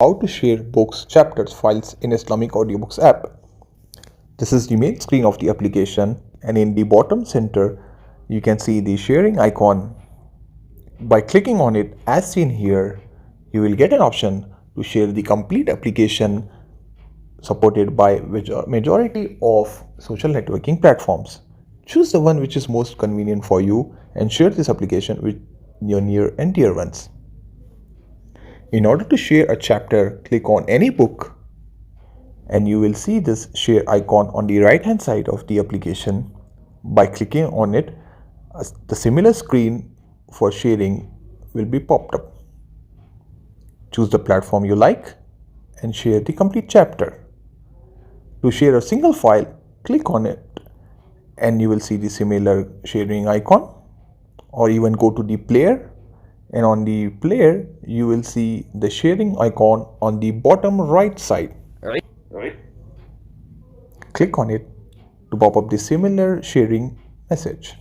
How to share books, chapters, files in Islamic Audiobooks app. This is the main screen of the application, and in the bottom center you can see the sharing icon. By clicking on it as seen here, you will get an option to share the complete application supported by majority of social networking platforms. Choose the one which is most convenient for you and share this application with your near and dear ones. In order to share a chapter, click on any book and you will see this share icon on the right hand side of the application. By clicking on it, the similar screen for sharing will be popped up. Choose the platform you like and share the complete chapter. To share a single file, click on it and you will see the similar sharing icon, or even go to the player, and on the player you will see the sharing icon on the bottom right side. Click on it to pop up the similar sharing message.